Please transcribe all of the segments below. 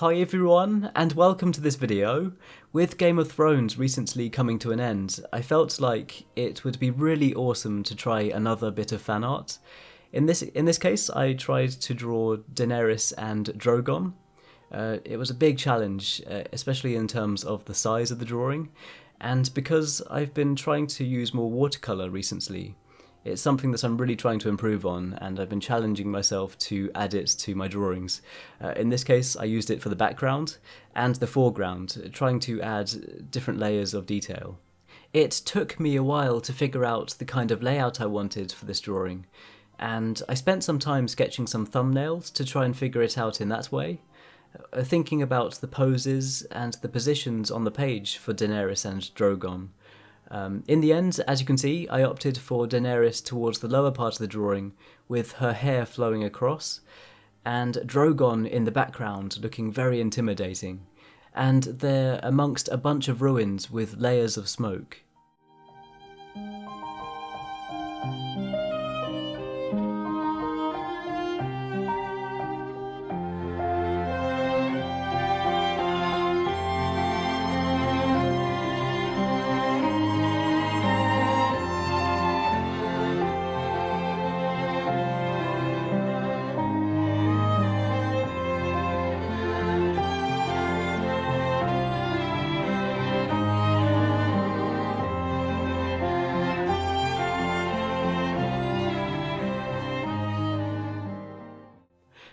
Hi everyone, and welcome to this video. With Game of Thrones recently coming to an end, I felt like it would be really awesome to try another bit of fan art. In this case, I tried to draw Daenerys and Drogon. It was a big challenge, especially in terms of the size of the drawing, and because I've been trying to use more watercolor recently, it's something that I'm really trying to improve on, and I've been challenging myself to add it to my drawings. In this case, I used it for the background and the foreground, trying to add different layers of detail. It took me a while to figure out the kind of layout I wanted for this drawing, and I spent some time sketching some thumbnails to try and figure it out in that way, thinking about the poses and the positions on the page for Daenerys and Drogon. In the end, as you can see, I opted for Daenerys towards the lower part of the drawing, with her hair flowing across, and Drogon in the background looking very intimidating, and they're amongst a bunch of ruins with layers of smoke.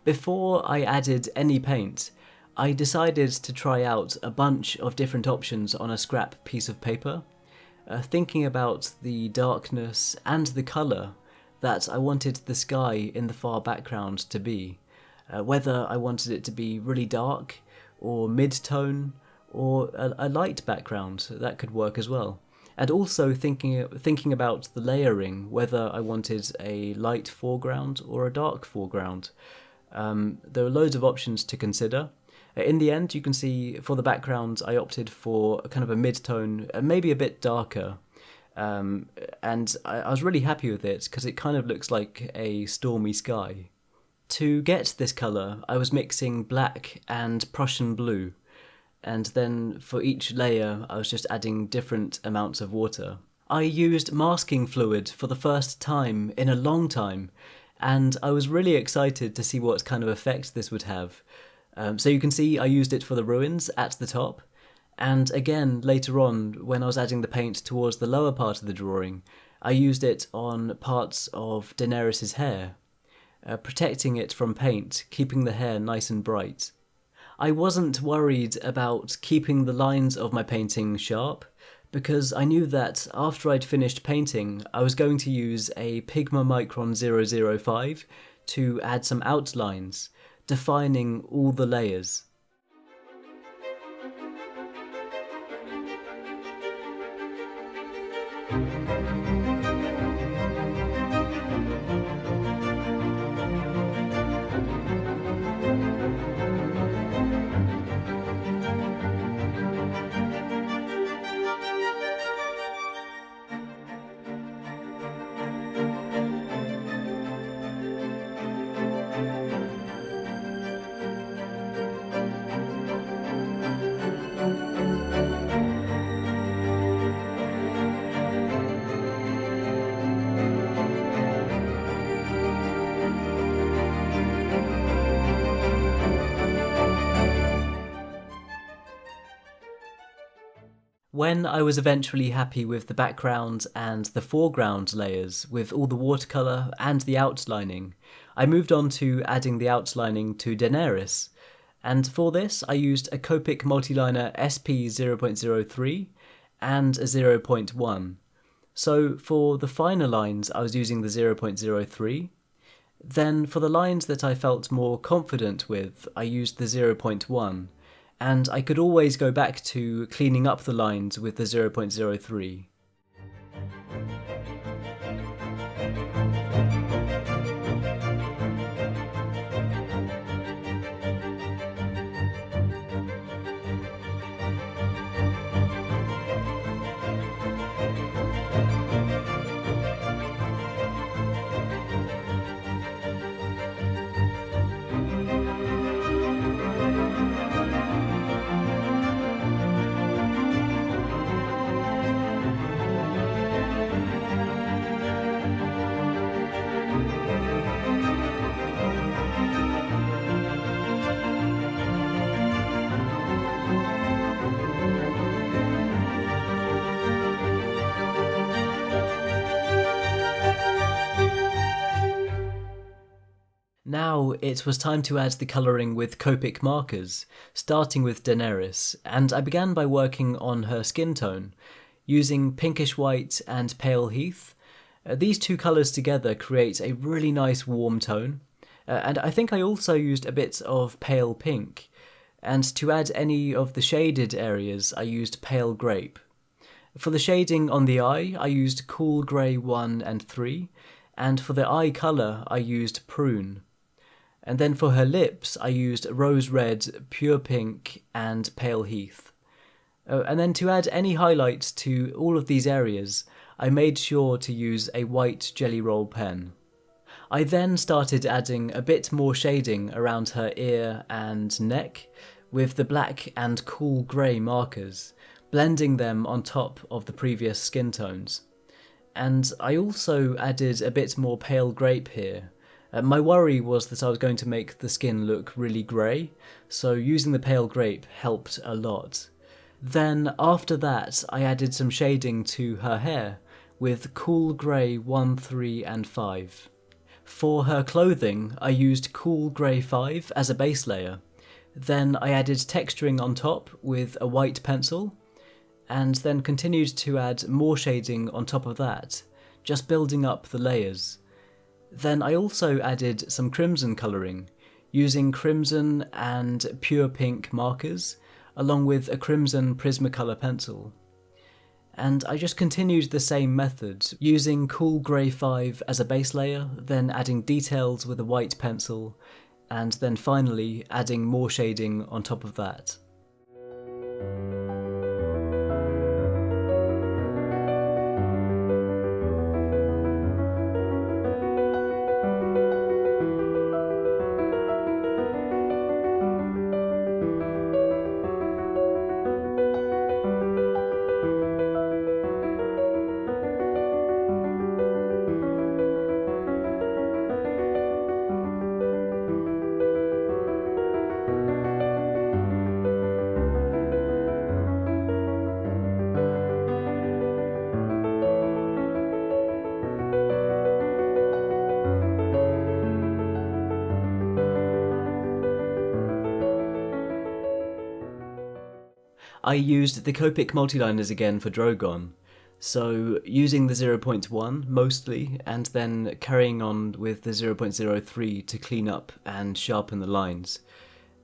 Before I added any paint, I decided to try out a bunch of different options on a scrap piece of paper, thinking about the darkness and the colour that I wanted the sky in the far background to be, whether I wanted it to be really dark, or mid-tone, or a light background. That could work as well. And also thinking about the layering, whether I wanted a light foreground or a dark foreground. There are loads of options to consider. In the end, you can see for the background I opted for kind of a mid-tone, maybe a bit darker, and I was really happy with it because it kind of looks like a stormy sky. To get this colour, I was mixing black and Prussian blue, and then for each layer I was just adding different amounts of water. I used masking fluid for the first time in a long time, and I was really excited to see what kind of effect this would have. So you can see I used it for the ruins at the top, and again later on when I was adding the paint towards the lower part of the drawing, I used it on parts of Daenerys' hair, protecting it from paint, keeping the hair nice and bright. I wasn't worried about keeping the lines of my painting sharp, because I knew that after I'd finished painting, I was going to use a Pigma Micron 005 to add some outlines, defining all the layers. When I was eventually happy with the background and the foreground layers, with all the watercolour and the outlining, I moved on to adding the outlining to Daenerys, and for this I used a Copic Multiliner SP 0.03 and a 0.1. So for the finer lines I was using the 0.03, then for the lines that I felt more confident with I used the 0.1, and I could always go back to cleaning up the lines with the 0.03. now it was time to add the colouring with Copic markers, starting with Daenerys, and I began by working on her skin tone, using pinkish white and pale heath. These two colours together create a really nice warm tone, and I think I also used a bit of pale pink, and to add any of the shaded areas I used pale grape. For the shading on the eye I used Cool Grey 1 and 3, and for the eye colour I used Prune. And then for her lips I used Rose Red, Pure Pink and Pale Heath. And then to add any highlights to all of these areas, I made sure to use a white GellyRoll pen. I then started adding a bit more shading around her ear and neck with the black and cool grey markers, blending them on top of the previous skin tones. And I also added a bit more pale grape here. My worry was that I was going to make the skin look really grey, so using the pale grape helped a lot. Then after that I added some shading to her hair with Cool Grey 1, 3 and 5. For her clothing I used Cool Grey 5 as a base layer, then I added texturing on top with a white pencil, and then continued to add more shading on top of that, just building up the layers. Then I also added some crimson colouring, using crimson and pure pink markers, along with a Crimson Prismacolor pencil. And I just continued the same method, using Cool Grey 5 as a base layer, then adding details with a white pencil, and then finally adding more shading on top of that. I used the Copic Multiliners again for Drogon, so using the 0.1 mostly, and then carrying on with the 0.03 to clean up and sharpen the lines.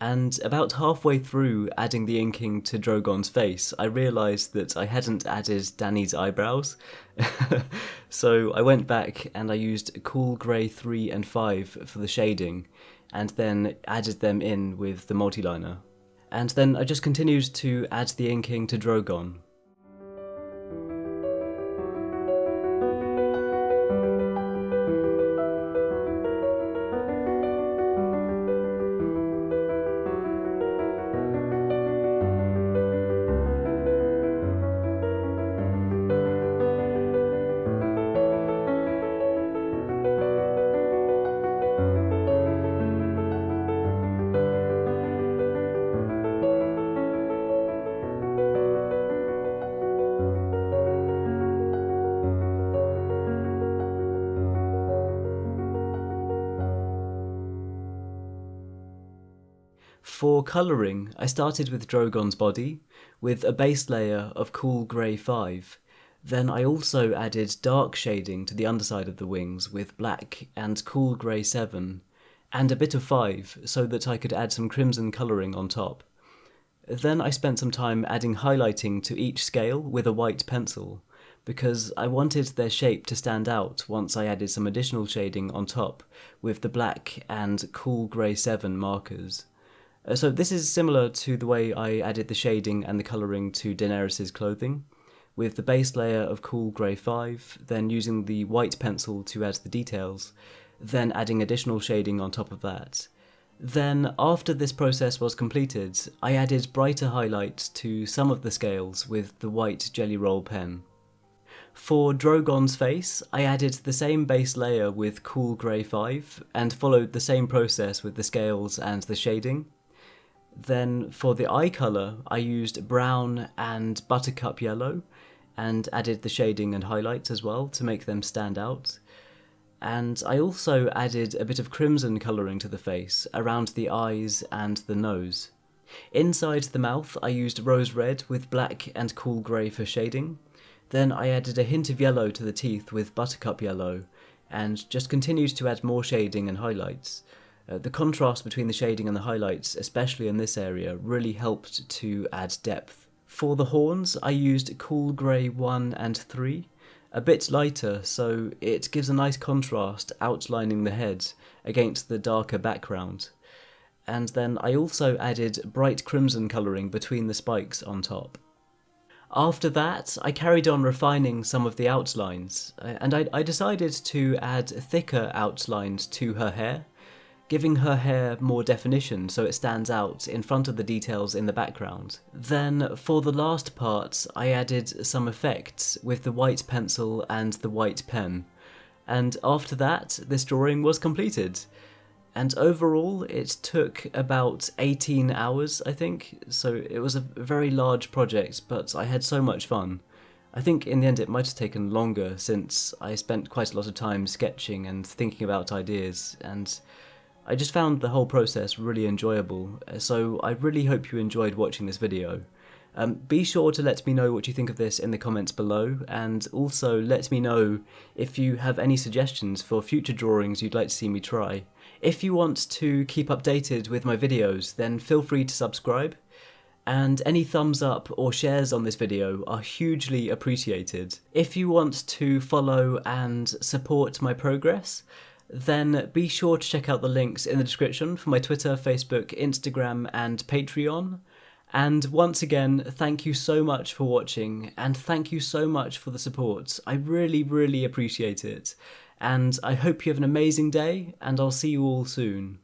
And about halfway through adding the inking to Drogon's face, I realised that I hadn't added Dany's eyebrows. So I went back and I used Cool Grey 3 and 5 for the shading, and then added them in with the multiliner. And then I just continued to add the inking to Drogon. For colouring, I started with Drogon's body, with a base layer of Cool Grey 5. Then I also added dark shading to the underside of the wings with black and Cool Grey 7, and a bit of 5 so that I could add some crimson colouring on top. Then I spent some time adding highlighting to each scale with a white pencil, because I wanted their shape to stand out once I added some additional shading on top with the black and Cool Grey 7 markers. So this is similar to the way I added the shading and the colouring to Daenerys' clothing, with the base layer of Cool Grey 5, then using the white pencil to add the details, then adding additional shading on top of that. Then, after this process was completed, I added brighter highlights to some of the scales with the white GellyRoll pen. For Drogon's face, I added the same base layer with Cool Grey 5, and followed the same process with the scales and the shading. Then for the eye colour, I used brown and buttercup yellow, and added the shading and highlights as well to make them stand out. And I also added a bit of crimson colouring to the face, around the eyes and the nose. Inside the mouth I used rose red with black and cool grey for shading. Then I added a hint of yellow to the teeth with buttercup yellow, and just continued to add more shading and highlights. The contrast between the shading and the highlights, especially in this area, really helped to add depth. For the horns I used cool grey 1 and 3, a bit lighter, so it gives a nice contrast outlining the head against the darker background. And then I also added bright crimson colouring between the spikes on top. After that, I carried on refining some of the outlines, and I decided to add thicker outlines to her hair, giving her hair more definition so it stands out in front of the details in the background. Then, for the last part, I added some effects with the white pencil and the white pen, and after that, this drawing was completed. And overall, it took about 18 hours, I think, so it was a very large project, but I had so much fun. I think in the end it might have taken longer, since I spent quite a lot of time sketching and thinking about ideas, and I just found the whole process really enjoyable, so I really hope you enjoyed watching this video. Be sure to let me know what you think of this in the comments below, and also let me know if you have any suggestions for future drawings you'd like to see me try. If you want to keep updated with my videos, then feel free to subscribe, and any thumbs up or shares on this video are hugely appreciated. If you want to follow and support my progress, then be sure to check out the links in the description for my Twitter, Facebook, Instagram and Patreon. And once again, thank you so much for watching, and thank you so much for the support. I really appreciate it. And I hope you have an amazing day, and I'll see you all soon.